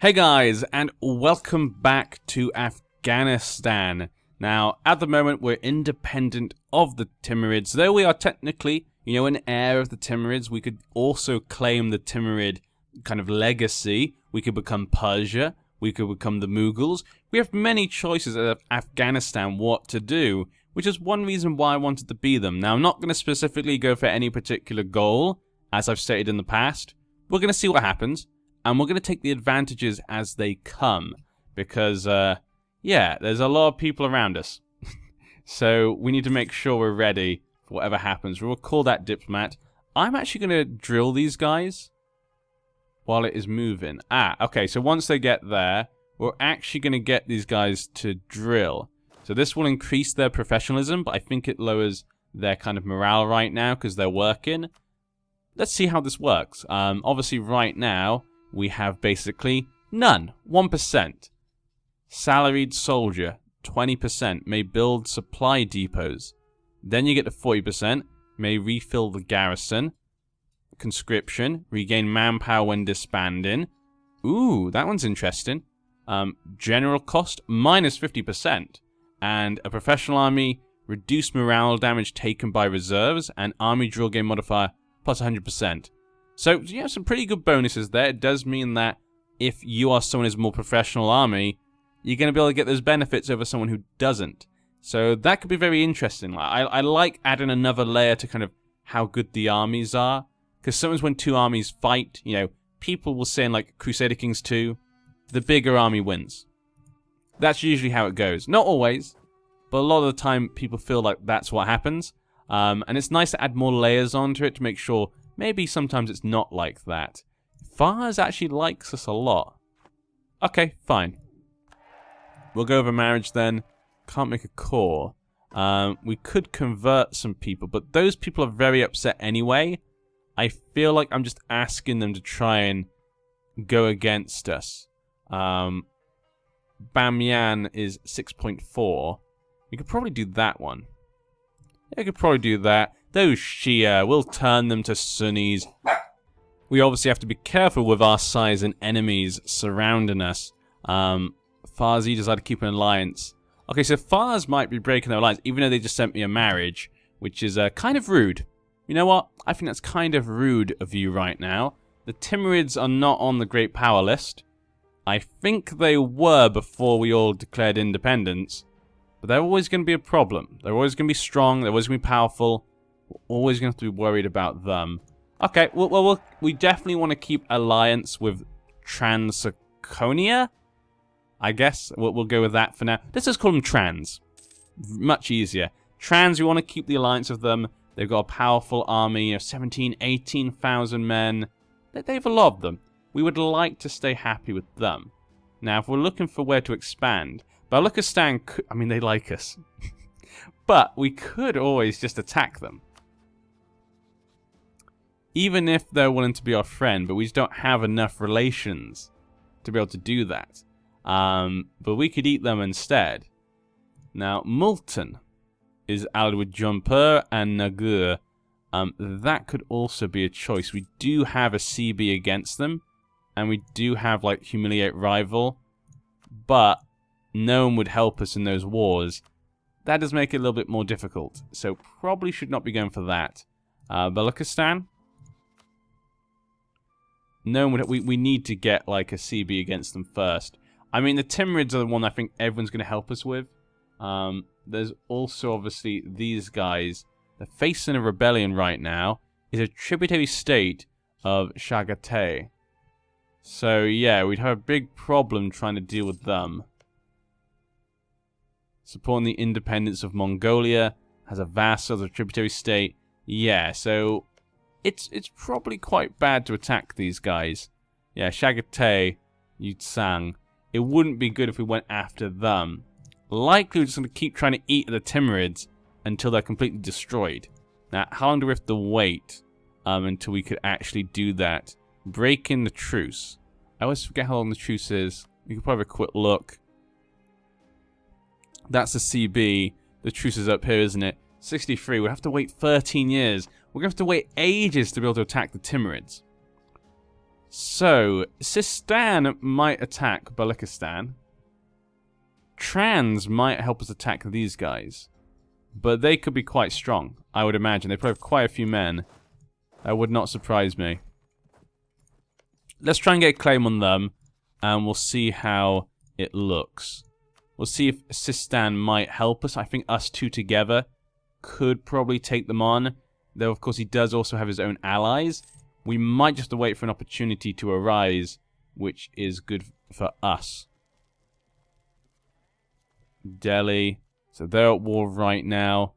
Hey guys, and welcome back to Afghanistan. Now, at the moment, we're independent of the Timurids. Though we are technically, an heir of the Timurids, we could also claim the Timurid kind of legacy. We could become Persia. We could become the Mughals. We have many choices of Afghanistan what to do, which is one reason why I wanted to be them. Now, I'm not going to specifically go for any particular goal, as I've stated in the past. We're going to see what happens. And we're going to take the advantages as they come. Because, there's a lot of people around us. So we need to make sure we're ready for whatever happens. We'll call that diplomat. I'm actually going to drill these guys while it is moving. Okay, so once they get there, we're actually going to get these guys to drill. So this will increase their professionalism, but I think it lowers their kind of morale right now because they're working. Let's see how this works. Obviously, right now, we have basically none. 1%. Salaried soldier, 20%. May build supply depots. Then you get to 40%. May refill the garrison. Conscription. Regain manpower when disbanding. Ooh, that one's interesting. General cost, minus 50%. And a professional army, reduce morale damage taken by reserves. And army drill game modifier, plus 100%. So, some pretty good bonuses there. It does mean that if you are someone who's a more professional army, you're going to be able to get those benefits over someone who doesn't. So that could be very interesting. I like adding another layer to kind of how good the armies are. Because sometimes when two armies fight, people will say in like Crusader Kings 2, the bigger army wins. That's usually how it goes. Not always, but a lot of the time people feel like that's what happens. And it's nice to add more layers onto it to make sure maybe sometimes it's not like that. Fars actually likes us a lot. Okay, fine. We'll go over marriage then. Can't make a core. We could convert some people, but those people are very upset anyway. I feel like I'm just asking them to try and go against us. Bamyan is 6.4. We could probably do that one. Yeah, I could probably do that. Those Shia, we'll turn them to Sunnis. We obviously have to be careful with our size and enemies surrounding us. Farsi decided to keep an alliance. Okay, so Fars might be breaking their alliance, even though they just sent me a marriage, which is kind of rude. You know what? I think that's kind of rude of you right now. The Timurids are not on the Great Power list. I think they were before we all declared independence. But they're always going to be a problem. They're always going to be strong. They're always going to be powerful. We're always going to have to be worried about them. Okay, well, we definitely want to keep alliance with Transconia. I guess we'll go with that for now. Let's just call them Trans. Much easier. Trans, we want to keep the alliance with them. They've got a powerful army of 17,000, 18,000 men. They have a lot of them. We would like to stay happy with them. Now, if we're looking for where to expand, Balochistan, they like us. But we could always just attack them. Even if they're willing to be our friend, but we just don't have enough relations to be able to do that. But we could eat them instead. Now, Multan is allied with Jampur and Nagur. That could also be a choice. We do have a CB against them. And we do have, Humiliate Rival. But no one would help us in those wars. That does make it a little bit more difficult. So probably should not be going for that. Balochistan. No one would, we need to get, a CB against them first. The Timurids are the one I think everyone's going to help us with. There's also, obviously, these guys. They're facing a rebellion right now. It's a tributary state of Chagatai. So, yeah, we'd have a big problem trying to deal with them. Supporting the independence of Mongolia. Has a vassal, a tributary state. Yeah, so it's probably quite bad to attack these guys. Yeah, Chagatai, Yutsang. It wouldn't be good if we went after them. Likely we're just going to keep trying to eat the Timurids until they're completely destroyed. Now, how long do we have to wait until we could actually do that? Break in the truce. I always forget how long the truce is. We could probably have a quick look. That's the CB. The truce is up here, isn't it? 63. We'll have to wait 13 years. We're going to have to wait ages to be able to attack the Timurids. So, Sistan might attack Baluchistan. Trans might help us attack these guys. But they could be quite strong, I would imagine. They probably have quite a few men. That would not surprise me. Let's try and get a claim on them, and we'll see how it looks. We'll see if Sistan might help us. I think us two together could probably take them on. Though, of course, he does also have his own allies. We might just have to wait for an opportunity to arise, which is good for us. Delhi. So they're at war right now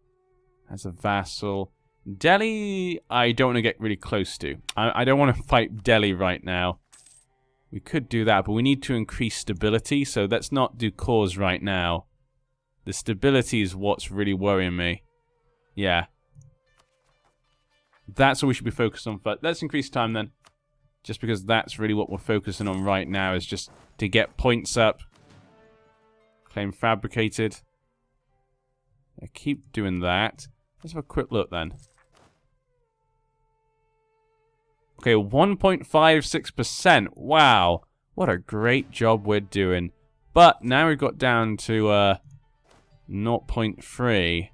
as a vassal. Delhi, I don't want to get really close to. I don't want to fight Delhi right now. We could do that, but we need to increase stability, so let's not do cause right now. The stability is what's really worrying me. Yeah. That's what we should be focused on first. Let's increase time then. Just because that's really what we're focusing on right now, is just to get points up. Claim fabricated. I keep doing that. Let's have a quick look then. Okay, 1.56%. Wow. What a great job we're doing. But now we've got down to 0.3.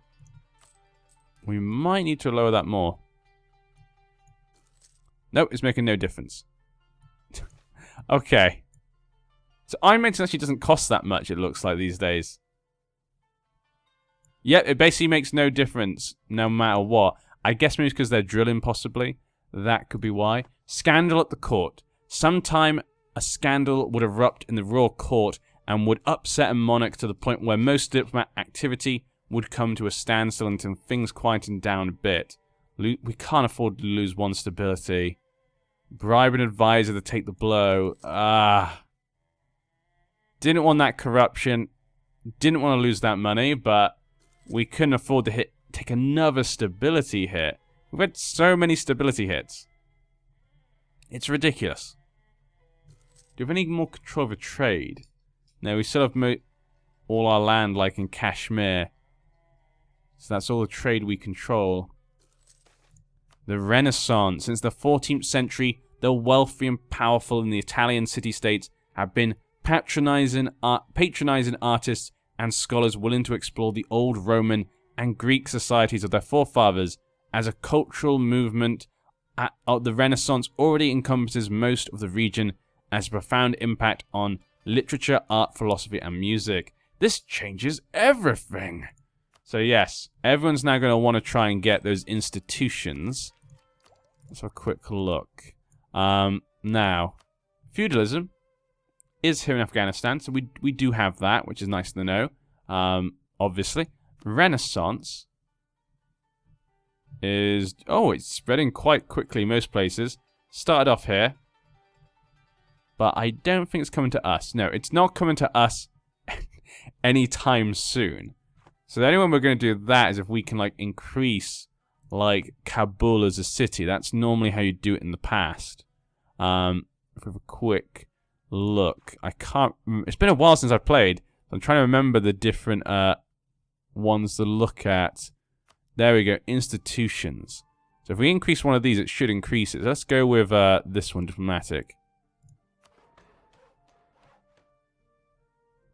We might need to lower that more. Nope, it's making no difference. Okay. So iron maintenance actually doesn't cost that much, it looks like, these days. Yep, it basically makes no difference, no matter what. I guess maybe it's because they're drilling, possibly. That could be why. Scandal at the court. Sometime a scandal would erupt in the royal court and would upset a monarch to the point where most diplomat activity would come to a standstill until things quietened down a bit. We can't afford to lose one stability. Bribe an advisor to take the blow. Didn't want that corruption. Didn't want to lose that money, but we couldn't afford to take another stability hit. We've had so many stability hits. It's ridiculous. Do we have any more control over trade? No, we still have all our land, like in Kashmir. So that's all the trade we control. The Renaissance. Since the 14th century, the wealthy and powerful in the Italian city-states have been patronizing artists and scholars willing to explore the old Roman and Greek societies of their forefathers. As a cultural movement, the Renaissance already encompasses most of the region, as a profound impact on literature, art, philosophy, and music. This changes everything. So yes, everyone's now going to want to try and get those institutions. Let's have a quick look. Now, feudalism is here in Afghanistan, so we do have that, which is nice to know. Obviously, Renaissance is... Oh, it's spreading quite quickly most places. Started off here. But I don't think it's coming to us. No, it's not coming to us anytime soon. So the only way we're going to do that is if we can, like, increase, like, Kabul as a city. That's normally how you do it in the past. If we have a quick look. I can't... It's been a while since I've played. I'm trying to remember the different ones to look at. There we go. Institutions. So if we increase one of these, it should increase it. Let's go with this one, diplomatic.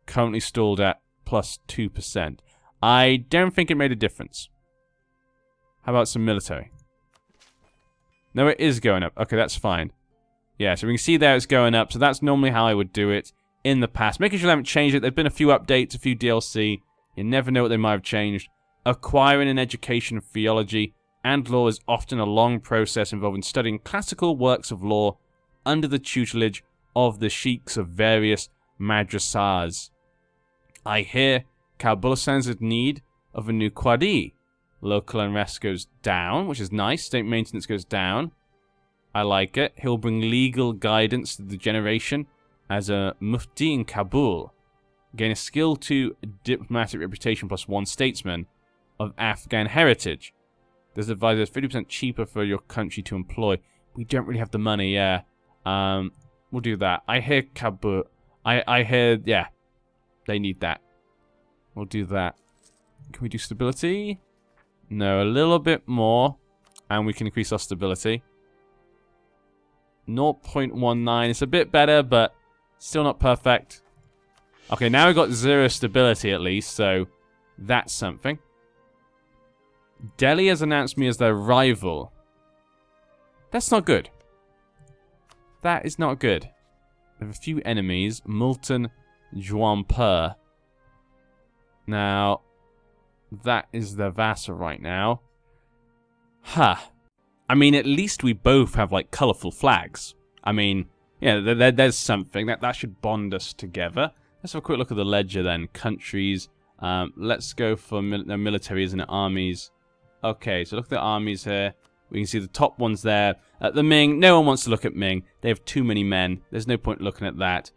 Currently stalled at plus 2%. I don't think it made a difference. How about some military? No, it is going up. Okay, that's fine. Yeah, so we can see there it's going up. So that's normally how I would do it in the past. Making sure they haven't changed it. There have been a few updates, a few DLC. You never know what they might have changed. Acquiring an education of theology and law is often a long process involving studying classical works of law under the tutelage of the sheikhs of various madrasas. I hear Kabul stands in need of a new Qadi. Local unrest goes down, which is nice. State maintenance goes down. I like it. He'll bring legal guidance to the generation as a mufti in Kabul. Gain a skill to diplomatic reputation plus 1 statesman of Afghan heritage. This advisor is 50% cheaper for your country to employ. We don't really have the money, yeah. We'll do that. I hear Kabul. I hear, yeah. They need that. We'll do that. Can we do stability? No, a little bit more. And we can increase our stability. 0.19. It's a bit better, but still not perfect. Okay, now we've got 0 stability at least, so that's something. Delhi has announced me as their rival. That's not good. That is not good. They have a few enemies. Multan, Juanpur. Now, that is their vassal right now. Huh. I mean, at least we both have, like, colourful flags. I mean, yeah, there's something. That should bond us together. Let's have a quick look at the ledger then. Countries. Let's go for militaries and armies. Okay, so look at the armies here. We can see the top ones there. The Ming, no one wants to look at Ming. They have too many men. There's no point looking at that.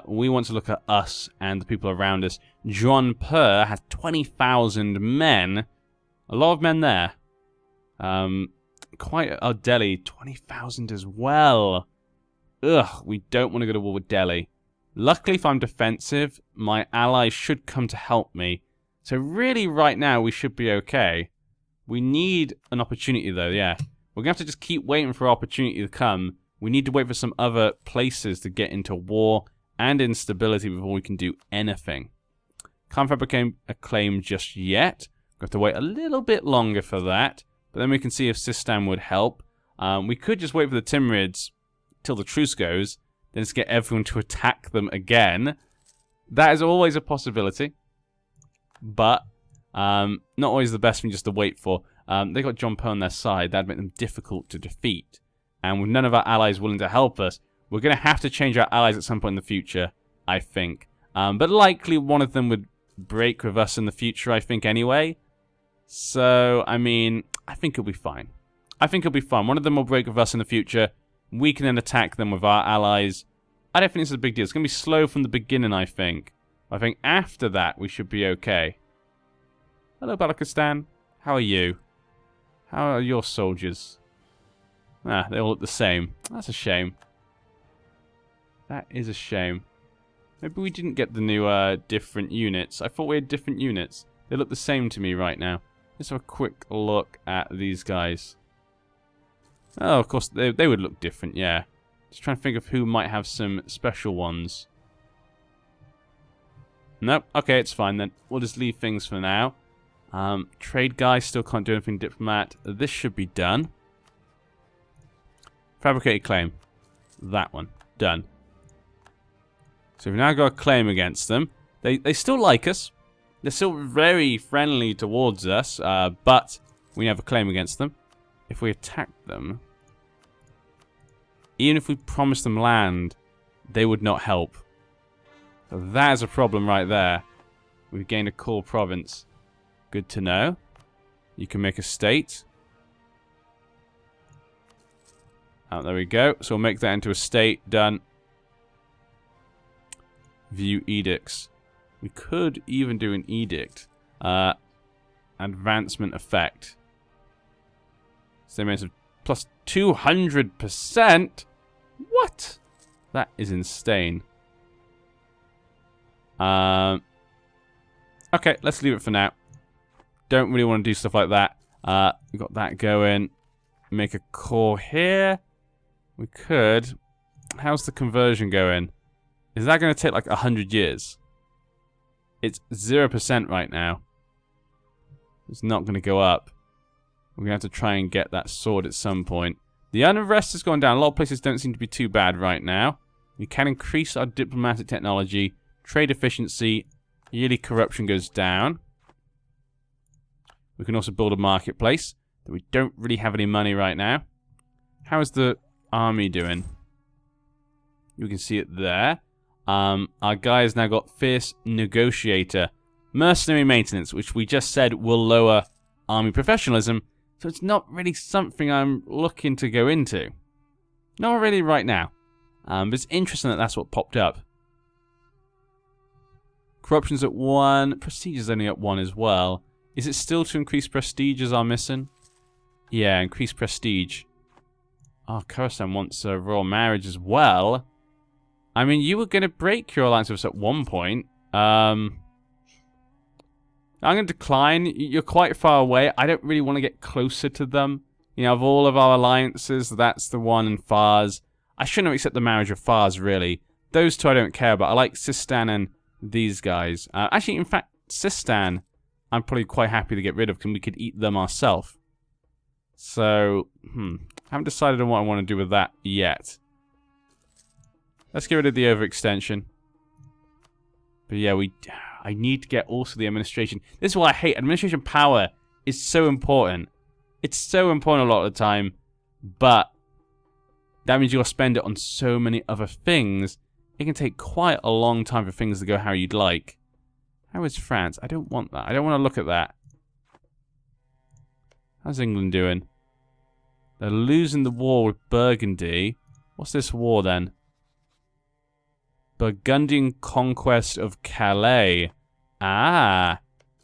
We want to look at us and the people around us. Juanpur has 20,000 men. A lot of men there. Delhi, 20,000 as well. Ugh, we don't want to go to war with Delhi. Luckily, if I'm defensive, my allies should come to help me. So really, right now, we should be okay. We need an opportunity, though, yeah. We're going to have to just keep waiting for opportunity to come. We need to wait for some other places to get into war and instability before we can do anything. Can't fabricate a claim just yet. We have to wait a little bit longer for that. But then we can see if Sistan would help. We could just wait for the Timurids till the truce goes. Then just get everyone to attack them again. That is always a possibility. But not always the best thing just to wait for. They got John Poe on their side. That'd make them difficult to defeat. And with none of our allies willing to help us, we're going to have to change our allies at some point in the future, I think. But likely one of them would break with us in the future, I think, anyway. So, I mean, I think it'll be fine. I think it'll be fine. One of them will break with us in the future. We can then attack them with our allies. I don't think this is a big deal. It's going to be slow from the beginning, I think. I think after that, we should be okay. Hello, Balochistan. How are you? How are your soldiers? Ah, they all look the same. That's a shame. That is a shame. Maybe we didn't get the new different units. I thought we had different units. They look the same to me right now. Let's have a quick look at these guys. Oh, of course, they would look different, yeah. Just trying to think of who might have some special ones. Nope, okay, it's fine then. We'll just leave things for now. Trade guy still can't do anything. Diplomat. This should be done. Fabricated claim. That one. Done. So we've now got a claim against them. They still like us. They're still very friendly towards us, but we have a claim against them. If we attack them, even if we promise them land, they would not help. So that is a problem right there. We've gained a core province. Good to know. You can make a state. Oh, there we go. So we'll make that into a state. Done. View edicts. We could even do an edict. Advancement effect. Same amount of plus 200%? What? That is insane. Okay, let's leave it for now. Don't really want to do stuff like that. We've got that going. Make a core here. We could. How's the conversion going? Is that going to take like 100 years? It's 0% right now. It's not going to go up. We're going to have to try and get that sword at some point. The unrest has gone down. A lot of places don't seem to be too bad right now. We can increase our diplomatic technology, trade efficiency, yearly corruption goes down. We can also build a marketplace, but we don't really have any money right now. How is the army doing? You can see it there. Our guy has now got Fierce Negotiator. Mercenary Maintenance, which we just said will lower army professionalism, so it's not really something I'm looking to go into. Not really right now. But it's interesting that that's what popped up. Corruption's at 1. Prestige is only at 1 as well. Is it still to increase prestige as our mission? Yeah, increase prestige. Oh, Khorasan wants a royal marriage as well. I mean, you were going to break your alliance with us at one point. I'm going to decline. You're quite far away. I don't really want to get closer to them. You know, of all of our alliances, that's the one in Fars. I shouldn't have accepted the marriage of Fars, really. Those two I don't care about. I like Sistan and these guys. Actually, in fact, Sistan, I'm probably quite happy to get rid of because we could eat them ourselves. So, I haven't decided on what I want to do with that yet. Let's get rid of the overextension. But yeah, I need to get also the administration. This is what I hate. Administration power is so important. It's so important a lot of the time, but that means you'll spend it on so many other things. It can take quite a long time for things to go how you'd like. How is France? I don't want that. I don't want to look at that. How's England doing? They're losing the war with Burgundy. What's this war then? Burgundian conquest of Calais. Ah.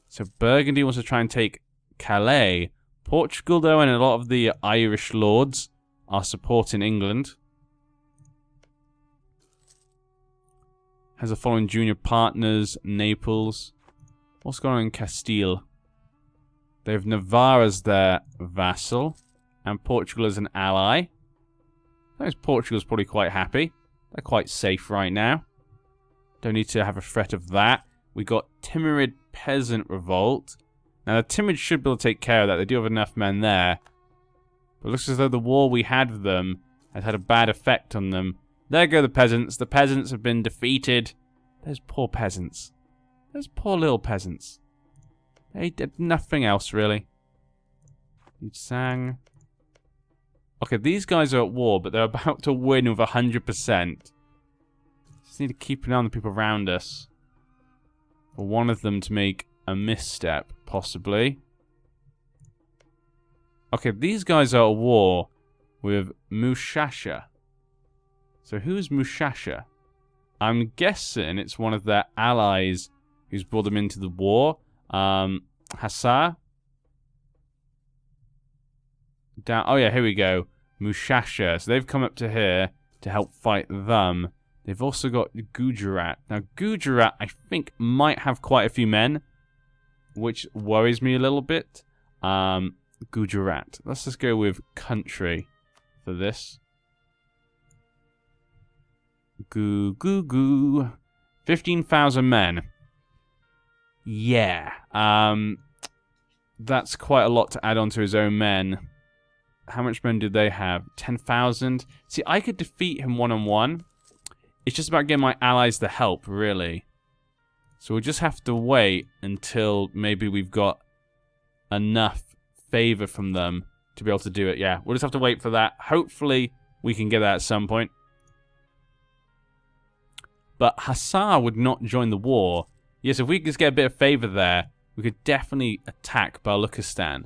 So Burgundy wants to try and take Calais. Portugal, though, and a lot of the Irish lords are supporting England. Has the following junior partners. Naples. What's going on in Castile? They have Navarre as their vassal. And Portugal as an ally. I suppose Portugal's probably quite happy. They're quite safe right now. Don't need to have a threat of that. We got Timurid peasant revolt. Now the Timurids should be able to take care of that. They do have enough men there. But it looks as though the war we had with them has had a bad effect on them. There go the peasants. The peasants have been defeated. Those poor peasants. Those poor little peasants. They did nothing else, really. You sang. Okay, these guys are at war, but they're about to win with 100%. Just need to keep an eye on the people around us. For one of them to make a misstep, possibly. Okay, these guys are at war with Mushasha. So who's Mushasha? I'm guessing it's one of their allies who's brought them into the war. Hassar? Down. Oh yeah, here we go. Mushasha. So they've come up to here to help fight them. They've also got Gujarat. Now Gujarat, I think, might have quite a few men, which worries me a little bit. Gujarat. Let's just go with country for this. 15,000 men. Yeah. That's quite a lot to add on to his own men. How much men did they have? 10,000? See, I could defeat him one-on-one. It's just about getting my allies to help, really. So we'll just have to wait until maybe we've got enough favor from them to be able to do it. Yeah, we'll just have to wait for that. Hopefully, we can get that at some point. But Hassar would not join the war. Yes, if we could just get a bit of favor there, we could definitely attack Baluchistan.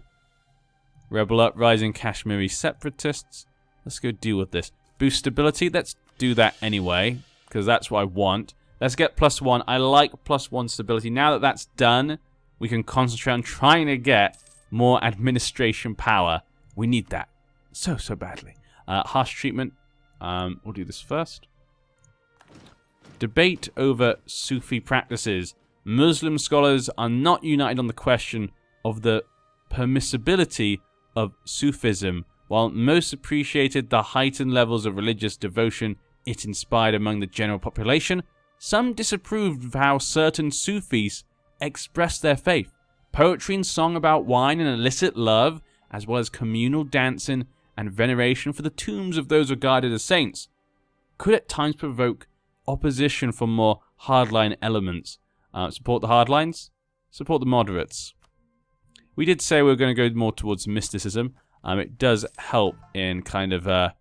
Rebel uprising Kashmiri separatists. Let's go deal with this. Boost stability. Let's do that anyway, because that's what I want. Let's get +1. I like +1 stability. Now that that's done, we can concentrate on trying to get more administration power. We need that so badly. Harsh treatment. We'll do this first. Debate over Sufi practices. Muslim scholars are not united on the question of the permissibility of Sufism. While most appreciated the heightened levels of religious devotion it inspired among the general population, some disapproved of how certain Sufis expressed their faith. Poetry and song about wine and illicit love, as well as communal dancing and veneration for the tombs of those regarded as saints, could at times provoke opposition from more hardline elements. Support the hardlines, support the moderates. We did say we were going to go more towards mysticism. It does help in kind of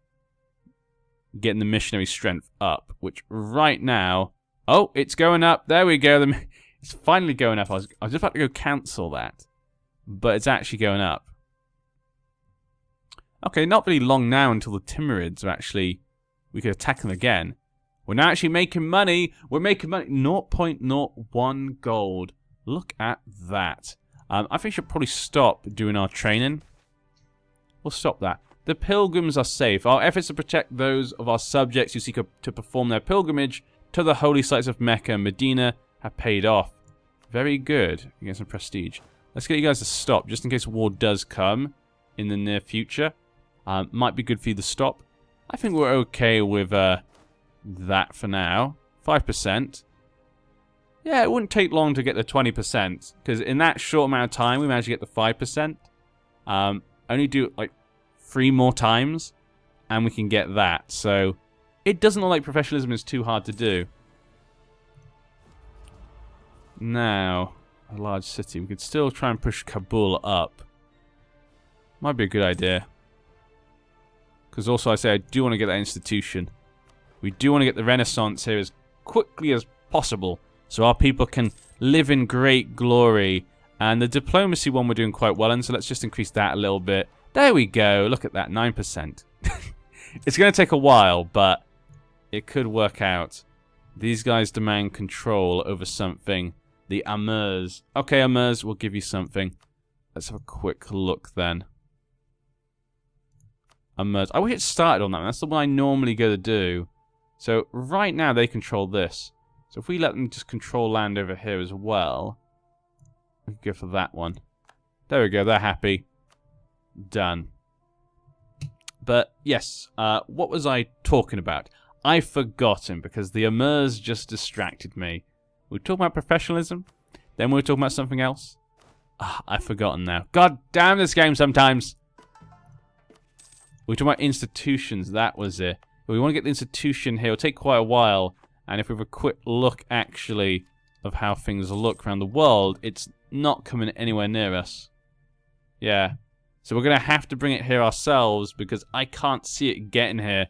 getting the missionary strength up, which right now... Oh, it's going up. There we go. It's finally going up. I was just about to go cancel that, but it's actually going up. Okay, not really long now until the Timurids are actually... We could attack them again. We're now actually making money. We're making money. 0.01 gold. Look at that. I think we should probably stop doing our training. We'll stop that. The pilgrims are safe. Our efforts to protect those of our subjects who seek to perform their pilgrimage to the holy sites of Mecca and Medina have paid off. Very good. You get some prestige. Let's get you guys to stop, just in case war does come in the near future. Might be good for you to stop. I think we're okay with that for now. 5%. Yeah, it wouldn't take long to get the 20%, because in that short amount of time, we managed to get the 5%. Only do like 3 more times, and we can get that. So it doesn't look like professionalism is too hard to do. Now, a large city. We could still try and push Kabul up. Might be a good idea. Because also I say I do want to get that institution. We do want to get the Renaissance here as quickly as possible, so our people can live in great glory. And the diplomacy one we're doing quite well in, so let's just increase that a little bit. There we go. Look at that, 9%. It's going to take a while, but it could work out. These guys demand control over something. The Amurs. Okay, Amurs, we'll give you something. Let's have a quick look then. Amurs. I wish it started on that one. That's the one I normally go to do. So right now they control this. So if we let them just control land over here as well, we can go for that one. There we go, they're happy. Done. But yes, what was I talking about? I've forgotten because the Amurs just distracted me. We were talking about professionalism, then we were talking about something else. I've forgotten now. God damn this game sometimes! We were talking about institutions, that was it. We want to get the institution here. It'll take quite a while. And if we have a quick look, actually, of how things look around the world, it's not coming anywhere near us. Yeah. So we're going to have to bring it here ourselves because I can't see it getting here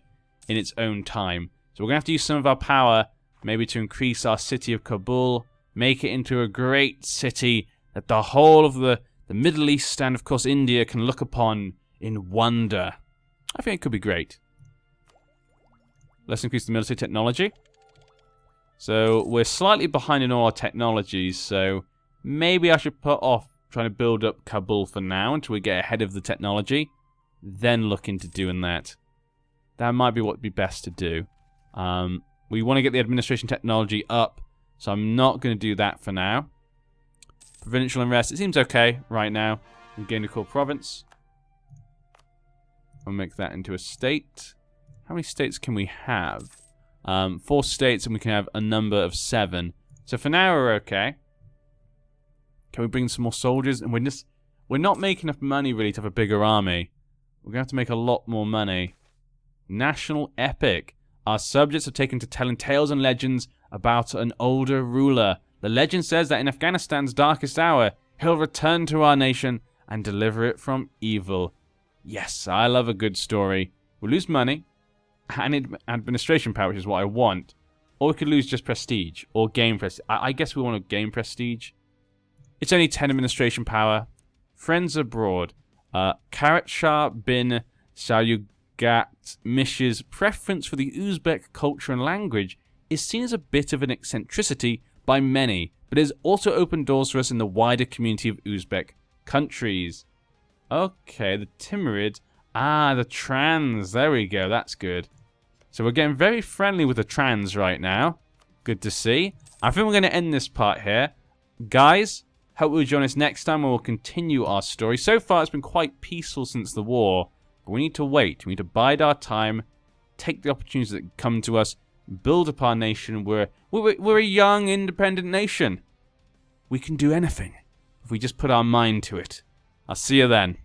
in its own time. So we're going to have to use some of our power, maybe to increase our city of Kabul, make it into a great city that the whole of the Middle East and, of course, India can look upon in wonder. I think it could be great. Let's increase the military technology. So we're slightly behind in all our technologies, so maybe I should put off trying to build up Kabul for now until we get ahead of the technology, then look into doing that. That might be what would be best to do. We want to get the administration technology up, so I'm not going to do that for now. Provincial unrest, it seems okay right now. We've gained a core province. I'll make that into a state. How many states can we have? 4 states, and we can have a number of 7. So for now, we're okay. Can we bring some more soldiers? And we're not making enough money, really, to have a bigger army. We're going to have to make a lot more money. National epic. Our subjects are taken to telling tales and legends about an older ruler. The legend says that in Afghanistan's darkest hour, he'll return to our nation and deliver it from evil. Yes, I love a good story. We'll lose money and administration power, which is what I want. Or we could lose just prestige or gain prestige. I guess we want to gain prestige. It's only 10 administration power. Friends abroad. Karat Shah bin Sayugat Mish's preference for the Uzbek culture and language is seen as a bit of an eccentricity by many, but it has also opened doors for us in the wider community of Uzbek countries. Okay, the Timurids. The trans. There we go. That's good. So we're getting very friendly with the trans right now. Good to see. I think we're going to end this part here. Guys, hope you'll join us next time and we'll continue our story. So far, it's been quite peaceful since the war. But we need to wait. We need to bide our time, take the opportunities that come to us, build up our nation. We're a young, independent nation. We can do anything if we just put our mind to it. I'll see you then.